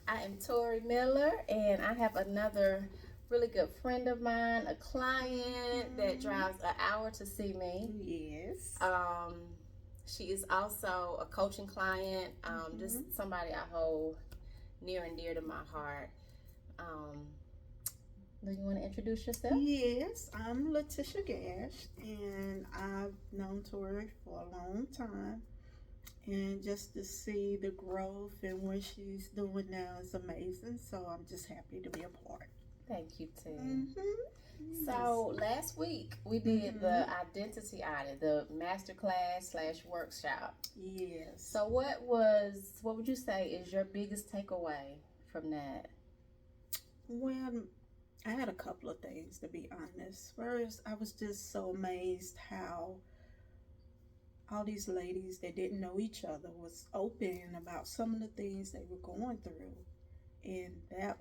I am Tori Miller, and I have another really good friend of mine, a client that drives an hour to see me. Yes. She is also a coaching client, just somebody I hold near and dear to my heart. Um, do you want to introduce yourself? Yes, I'm Latiisha Gash, and I've known Tori for a long time. And just to see the growth and what she's doing now is amazing. So I'm just happy to be a part. Thank you, T. Yes. So last week we did the identity audit, the master class slash workshop. Yes. So what would you say is your biggest takeaway from that? Well, I had a couple of things to be honest. First, I was just so amazed how all these ladies that didn't know each other was open about some of the things they were going through. And that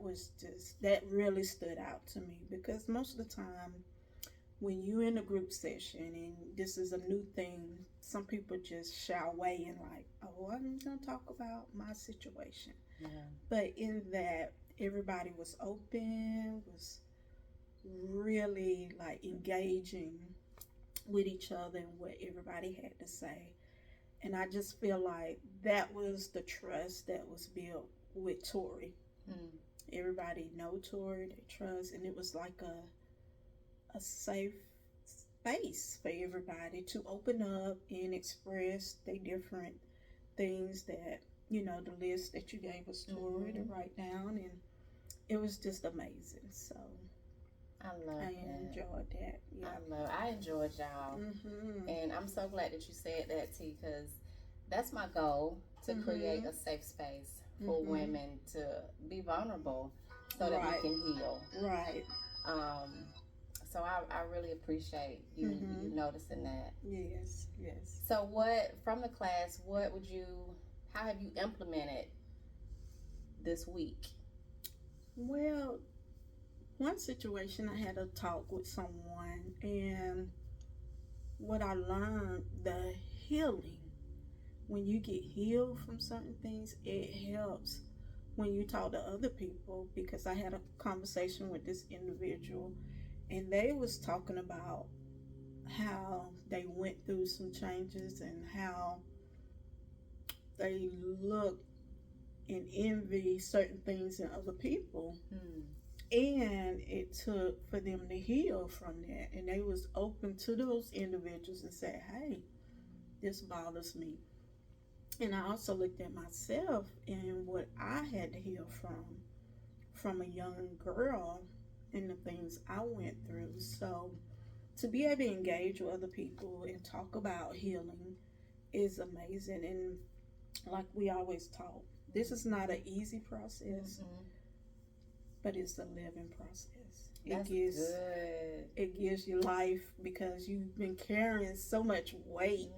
really stood out to me because most of the time when you in a group session and this is a new thing, some people just shy away and like, oh, I'm gonna talk about my situation. Yeah. But in that, everybody was open, was really like engaging with each other and what everybody had to say. And I just feel like that was the trust that was built with Tori. Mm. Everybody know Tori, they trust, and it was like a safe space for everybody to open up and express their different things that the list that you gave us, Tori, to write down, and it was just amazing. So I love I that. enjoyed that. Yeah. I enjoyed y'all, and I'm so glad that you said that, T, because that's my goal to create a safe space for women to be vulnerable, so that we can heal. Right. Um, so I really appreciate you noticing that. Yes. Yes. So what from the class? How have you implemented this week? Well, one situation I had a talk with someone, and what I learned, the healing, when you get healed from certain things, it helps when you talk to other people. Because I had a conversation with this individual, and they was talking about how they went through some changes and how they look and envy certain things in other people. And it took for them to heal from that, and they was open to those individuals and said, hey, this bothers me. And I also looked at myself and what I had to heal from a young girl and the things I went through. So to be able to engage with other people and talk about healing is amazing. And like we always talk, this is not an easy process, but it's a living process. That's good. It gives you life because you've been carrying so much weight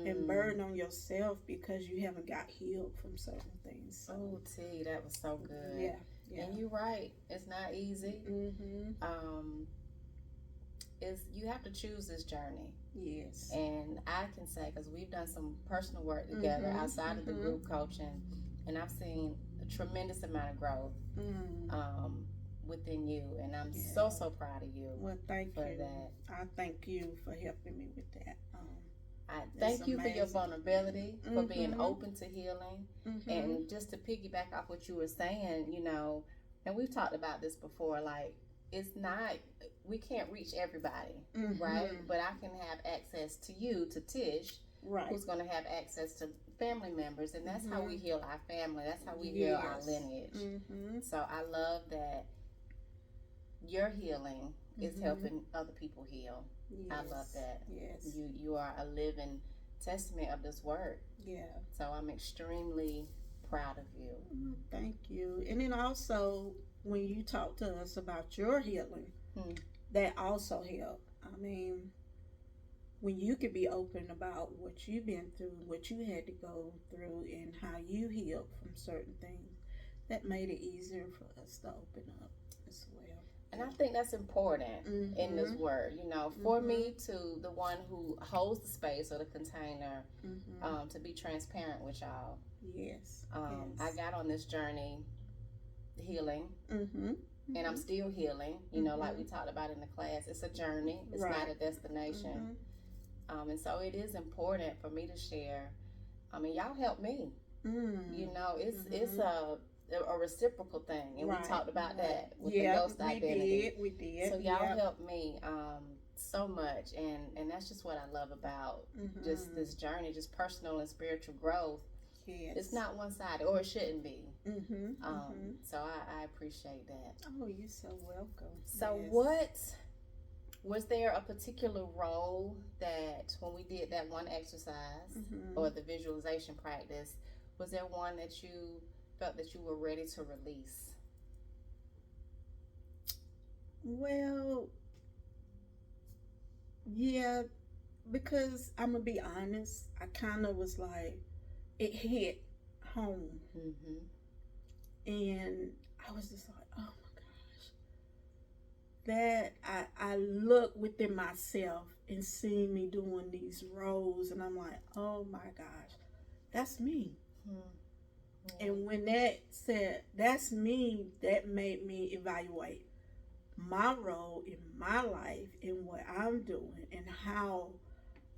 and burden on yourself because you haven't got healed from certain things. So. Oh, T, that was so good. Yeah. And you're right. It's not easy. Is you have to choose this journey. Yes. And I can say, because we've done some personal work together outside of the group coaching, and I've seen a tremendous amount of growth within you, and I'm so proud of you. Well, thank for you. That. I thank you for helping me with that. I thank you for your vulnerability, for being open to healing, and just to piggyback off what you were saying, and we've talked about this before, like, it's not, we can't reach everybody, right? But I can have access to you, to Tish, who's going to have access to family members, and that's how we heal our family. That's how we heal our lineage. So I love that your healing is helping other people heal. Yes. I love that. Yes. You are a living testament of this work. Yeah. So I'm extremely proud of you. Thank you. And then also, when you talk to us about your healing, that also helped. I mean, when you could be open about what you've been through, what you had to go through, and how you healed from certain things, that made it easier for us to open up as well. And I think that's important in this work. For me, to the one who holds the space or the container, to be transparent with y'all. Yes. I got on this journey healing. Mm-hmm. And I'm still healing, you know, like we talked about in the class. It's a journey, it's Right. not a destination. And so it is important for me to share. I mean, y'all help me. You know, it's a reciprocal thing, and Right. we talked about that with Yeah, the ghost identity. we did. So y'all helped me so much, and that's just what I love about just this journey, just personal and spiritual growth. Yes. It's not one-sided, or it shouldn't be. So I appreciate that. Oh, you're so welcome. So yes. what was there a particular role that when we did that one exercise or the visualization practice, was there one that you felt that you were ready to release? Well, yeah, because I'm gonna be honest, I kind of was like, it hit home, and I was just like, oh my gosh, that I look within myself and see me doing these roles, and I'm like, oh my gosh, that's me. And when that said that's me, that made me evaluate my role in my life and what I'm doing and how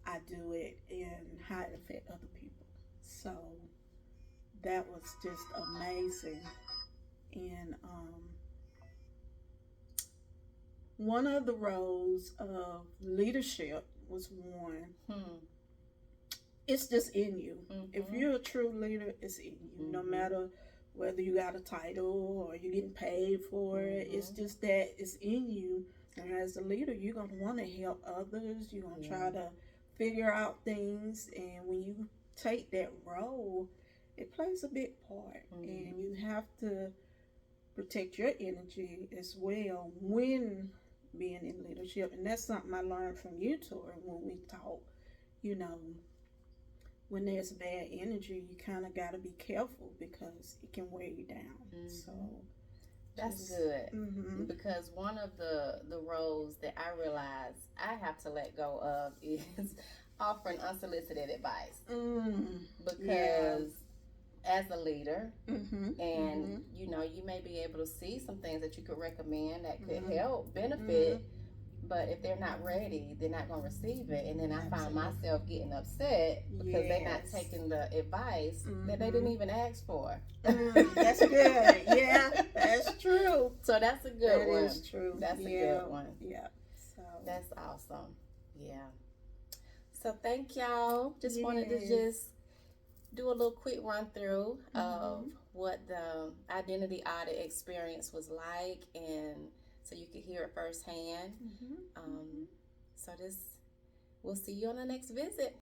I do it and how it affects other people. So that was just amazing. And one of the roles of leadership was one. It's just in you. If you're a true leader, it's in you. No matter whether you got a title or you're getting paid for it, it's just that it's in you. And as a leader, you're going to want to help others. You're going to try to figure out things. And when you take that role, it plays a big part. And you have to protect your energy as well when being in leadership. And that's something I learned from you, Tori, when we talk. You know, when there's bad energy, you kind of got to be careful because it can wear you down. So that's good. Because one of the roles that I realize I have to let go of is offering unsolicited advice. Because as a leader, and you know, you may be able to see some things that you could recommend that could help benefit, but if they're not ready, they're not going to receive it. And then I find myself getting upset because they're not taking the advice that they didn't even ask for. That's good. Yeah, that's true. So that's a good one. That is true. That's a good one. Yeah. So that's awesome. Yeah. So thank y'all. Just wanted to just do a little quick run through of what the identity audit experience was like, and so you could hear it firsthand. So we'll see you on the next visit.